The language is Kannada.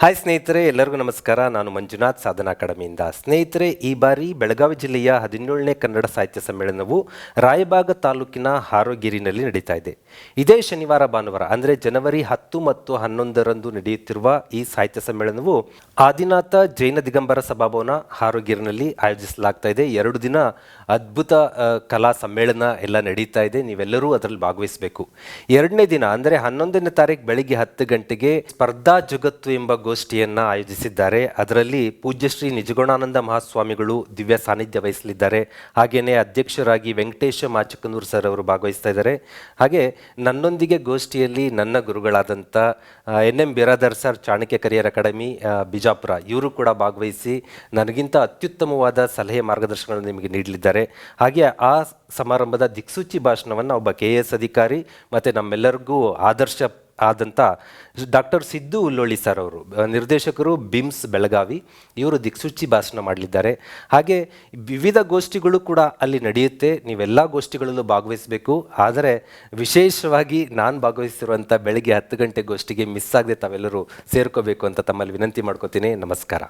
ಹಾಯ್ ಸ್ನೇಹಿತರೆ, ಎಲ್ಲರಿಗೂ ನಮಸ್ಕಾರ. ನಾನು ಮಂಜುನಾಥ್, ಸಾಧನಾ ಅಕಾಡೆಮಿಯಿಂದ. ಸ್ನೇಹಿತರೆ, ಈ ಬಾರಿ ಬೆಳಗಾವಿ ಜಿಲ್ಲೆಯ 17ನೇ ಕನ್ನಡ ಸಾಹಿತ್ಯ ಸಮ್ಮೇಳನವು ರಾಯಬಾಗ ತಾಲೂಕಿನ ಹಾರೋಗಿರಿನಲ್ಲಿ ನಡೀತಾ ಇದೆ. ಇದೇ ಶನಿವಾರ ಭಾನುವಾರ ಅಂದರೆ ಜನವರಿ 10 ಮತ್ತು 11ರಂದು ನಡೆಯುತ್ತಿರುವ ಈ ಸಾಹಿತ್ಯ ಸಮ್ಮೇಳನವು ಆದಿನಾಥ ಜೈನ ದಿಗಂಬರ ಸಭಾಭವನ ಹಾರೋಗಿರಿನಲ್ಲಿ ಆಯೋಜಿಸಲಾಗ್ತಾ ಇದೆ. 2 ದಿನ ಅದ್ಭುತ ಕಲಾ ಸಮ್ಮೇಳನ ಎಲ್ಲ ನಡೀತಾ ಇದೆ. ನೀವೆಲ್ಲರೂ ಅದರಲ್ಲಿ ಭಾಗವಹಿಸಬೇಕು. 2ನೇ ದಿನ ಅಂದರೆ 11ನೇ ತಾರೀಕು ಬೆಳಿಗ್ಗೆ 10 ಗಂಟೆಗೆ ಸ್ಪರ್ಧಾ ಜಗತ್ತು ಎಂಬ ಗೋಷ್ಠಿಯನ್ನು ಆಯೋಜಿಸಿದ್ದಾರೆ. ಅದರಲ್ಲಿ ಪೂಜ್ಯ ಶ್ರೀ ನಿಜಗುಣಾನಂದ ಮಹಾಸ್ವಾಮಿಗಳು ದಿವ್ಯ ಸಾನ್ನಿಧ್ಯ ವಹಿಸಲಿದ್ದಾರೆ. ಹಾಗೆಯೇ ಅಧ್ಯಕ್ಷರಾಗಿ ವೆಂಕಟೇಶ ಮಾಚಕನೂರ್ ಸರ್ ಅವರು ಭಾಗವಹಿಸ್ತಾ ಇದ್ದಾರೆ. ಹಾಗೆ ನನ್ನೊಂದಿಗೆ ಗೋಷ್ಠಿಯಲ್ಲಿ ನನ್ನ ಗುರುಗಳಾದಂಥ NM Biradar sir, Chanakya career academy Bijapur, ಇವರು ಕೂಡ ಭಾಗವಹಿಸಿ ನನಗಿಂತ ಅತ್ಯುತ್ತಮವಾದ ಸಲಹೆ ಮಾರ್ಗದರ್ಶನಗಳನ್ನು ನಿಮಗೆ ನೀಡಲಿದ್ದಾರೆ. ಹಾಗೆ ಆ ಸಮಾರಂಭದ ದಿಕ್ಸೂಚಿ ಭಾಷಣವನ್ನು ಒಬ್ಬ KS ಅಧಿಕಾರಿ ಮತ್ತು ನಮ್ಮೆಲ್ಲರಿಗೂ ಆದರ್ಶ ಆದಂಥ ಡಾಕ್ಟರ್ ಸಿದ್ದು ಉಲ್ಲೋಳಿ ಸರ್ ಅವರು, ನಿರ್ದೇಶಕರು ಬಿಮ್ಸ್ ಬೆಳಗಾವಿ, ಇವರು ದಿಕ್ಸೂಚಿ ಭಾಷಣ ಮಾಡಲಿದ್ದಾರೆ. ಹಾಗೆ ವಿವಿಧ ಗೋಷ್ಠಿಗಳು ಕೂಡ ಅಲ್ಲಿ ನಡೆಯುತ್ತೆ. ನೀವೆಲ್ಲ ಗೋಷ್ಠಿಗಳಲ್ಲೂ ಭಾಗವಹಿಸಬೇಕು. ಆದರೆ ವಿಶೇಷವಾಗಿ ನಾನು ಭಾಗವಹಿಸಿರುವಂಥ ಬೆಳಗ್ಗೆ 10 ಗಂಟೆ ಗೋಷ್ಠಿಗೆ ಮಿಸ್ ಆಗದೆ ತಾವೆಲ್ಲರೂ ಸೇರ್ಕೋಬೇಕು ಅಂತ ತಮ್ಮಲ್ಲಿ ವಿನಂತಿ ಮಾಡ್ಕೋತೀನಿ. ನಮಸ್ಕಾರ.